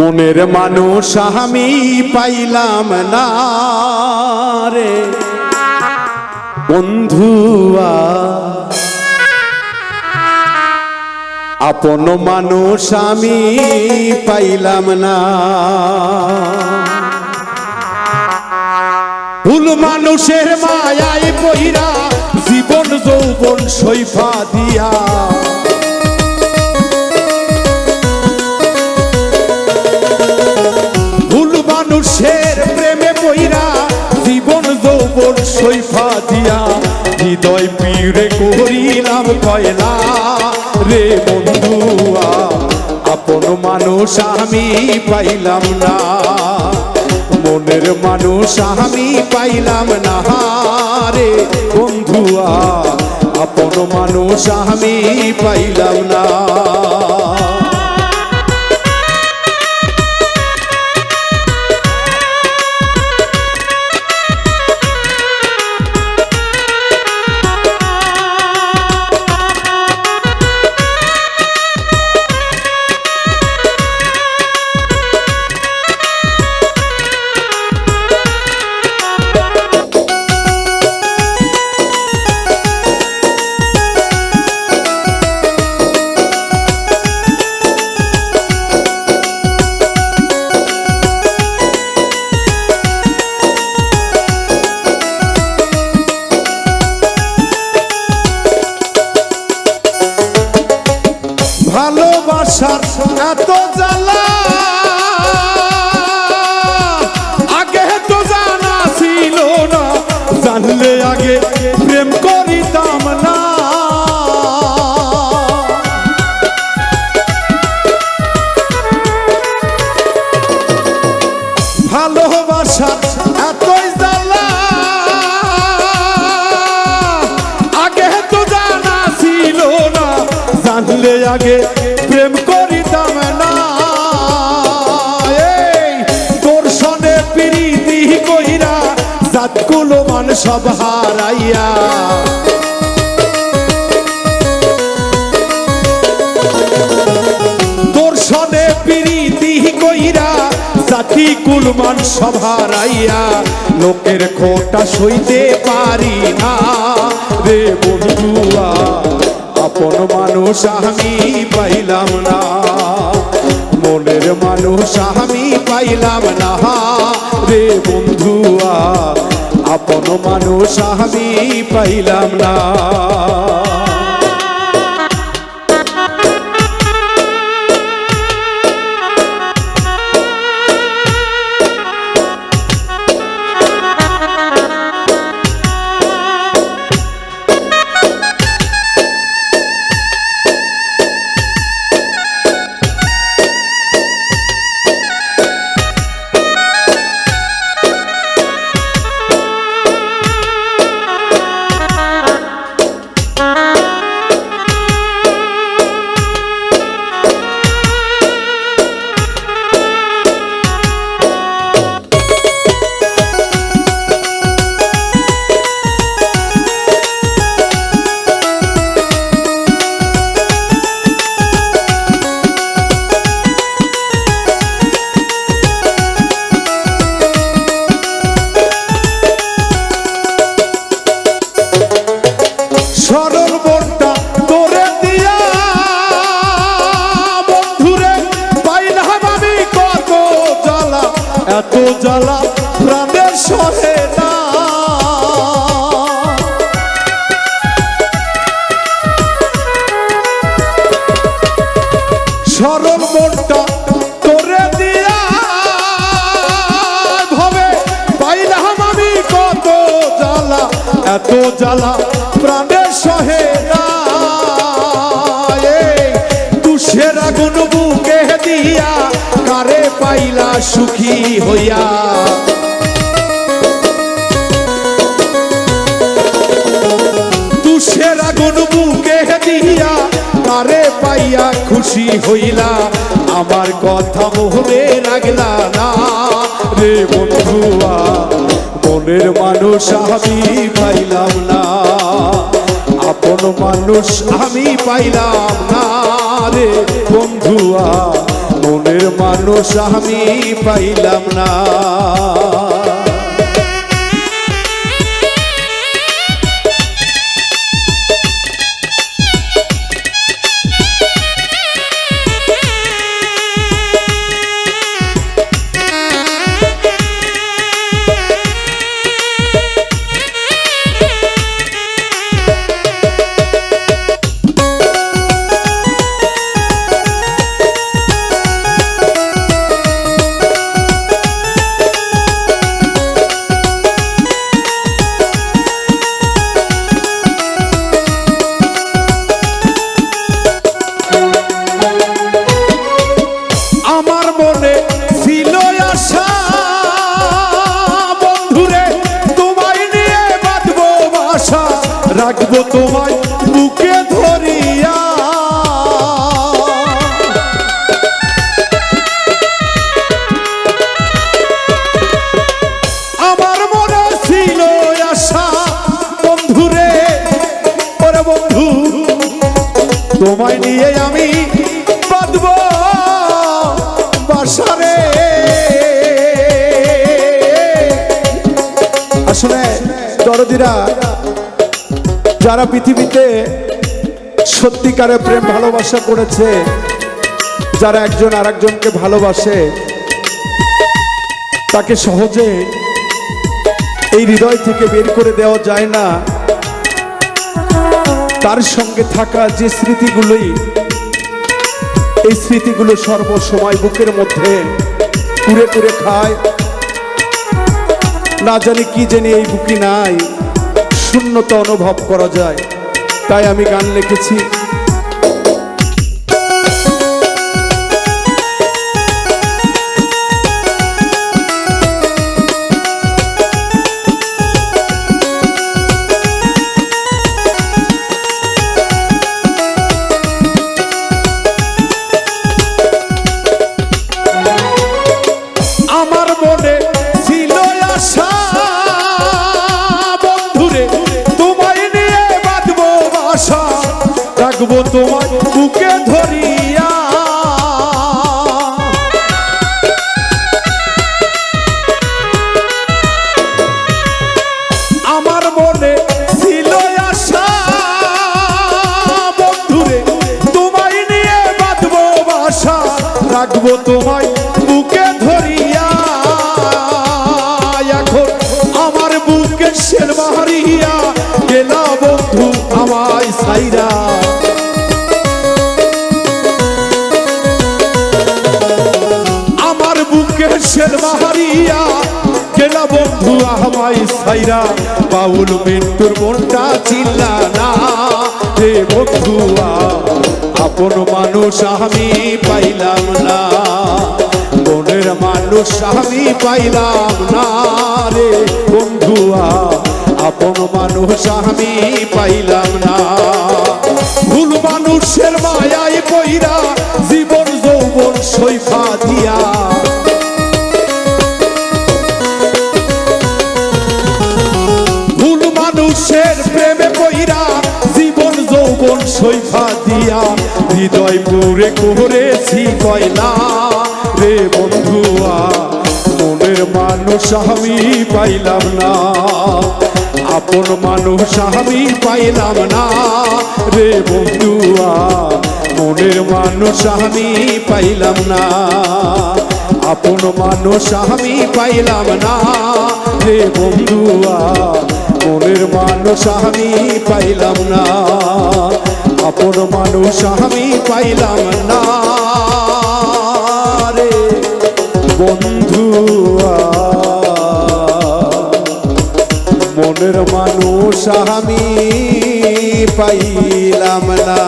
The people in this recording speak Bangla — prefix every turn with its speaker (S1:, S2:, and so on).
S1: মনের মানুষ আমি পাইলাম না রে বন্ধুয়া, আপন মানুষ আমি পাইলাম না। ভুল মানুষের মায়ায় পইরা জীবন যৌবন সৈফা দিয়া, ভুল মানুষের প্রেমে পইরা জীবন যৌবন সৈফা দিয়া, হৃদয় পীড়ে করিলাম কয়লা রে বন্ধুয়া, আপন মানুষ আমি পাইলাম না। মনের মানুষ আমি পাইলাম না রে বন্ধুয়া, আপন মানুষ আমি পাইলাম না। ভালোবাসার এত জ্বালা আগে তো জানা ছিল না, জানলে আগে প্রেম করিতাম না। ভালোবাসার এতই জ্বালা আগে তো জানা ছিল না, জানলে আগে প্রেম করিতাম না। এই দর্শনে প্রীতি কইরা জাতকুলো মান সব হারাইয়া, দর্শনে প্রীতি কইরা জাতি কুলমান সব হারাইয়া, লোকের খোটা সইতে পারি না রে বন্ধুয়া, আপন মানুষ আমি পাইলাম না। মনের মানুষ আমি পাইলাম না রে বন্ধুয়া, আপন মানুষ আমি পাইলাম না। সরল মনটা তোরে দিয়া বন্ধুরে পাইলাম আমি কত জ্বালা, এত জ্বালা প্রাণের সহে না। সরল মনটা তোরে দিয়া ভবে পাইলাম আমি কত জ্বালা, এত জ্বালা প্রাণের সহে না। তুষের আগুন বুকে দিয়া কারে পাইলা সুখী হইয়া, তুষের আগুন বুকে দিয়া কারে পাইয়া খুশি হইলা, আমার কথা মোহরে রাখলা না রে বন্ধুয়া, মনের মানুষ আমি পাইলাম না। আপন মানুষ আমি পাইলাম না রে বন্ধুয়া, মনের মানুষ মানুষ আমি পাইলাম না। রাখবো তোমায় বুকে ধরিয়া, আমার মনে ছিল আশা বন্ধুরে, ওরে বন্ধু তোমায় নিয়ে আমি বাঁধবো বাসারে। আসলে দরদিরা যারা পৃথিবীতে সত্যিকারে প্রেম ভালোবাসা করেছে, যারা একজন আরেকজনকে ভালোবাসে, তাকে সহজে এই হৃদয় থেকে বের করে দেওয়া যায় না। তার সঙ্গে থাকা যে স্মৃতিগুলোই, এই স্মৃতিগুলো সর্বসময় বুকের মধ্যে কুড়ে কুড়ে খায়। না জানি কি জানি এই বুকি নাই, শূন্যতা অনুভব করা যায়। তাই আমি গান লিখেছি। আমার মনে ছিল আশা রাখবো তোমার বুকে ধরিয়া, আমার মনে ছিল আশা বন্ধুরে তোমায় নিয়ে বাঁধবো বাসা, রাখবো তোমায় বুকে ধরিয়া। এখন আমার বুকে শের মারিয়া গেলা বন্ধু আমায় সাইরা, আমার বুকে শের মারিয়া গেলা বন্ধু আমায় সাইরা। বাউল মৃত্যুর মনটা চিল্লা না রে বন্ধুয়া, আপন মানুষ আমি পাইলাম না, মনের মানুষ আমি পাইলাম না রে বন্ধুয়া, আপন মানুষ আমি পাইলাম না। ভুল মানুষের মায়ায় পইরা জীবন যৌবন সইফা দিয়া, ভুল মানুষের প্রেমে পইরা জীবন যৌবন সইফা দিয়া, হৃদয় পুরে করেছি কয়লা রে বন্ধুয়া, মনের মানুষ আমি পাইলাম না, আপন মানুষ আমি পাইলাম না রে বন্ধুয়া, মনের মানুষ আমি পাইলাম না, আপন মানুষ আমি পাইলাম না রে বন্ধুয়া, মনের মানুষ আমি পাইলাম না, আপন মানুষ আমি পাইলাম না রে বন্ধুয়া, মনের মানুষ আমি পাইলাম না।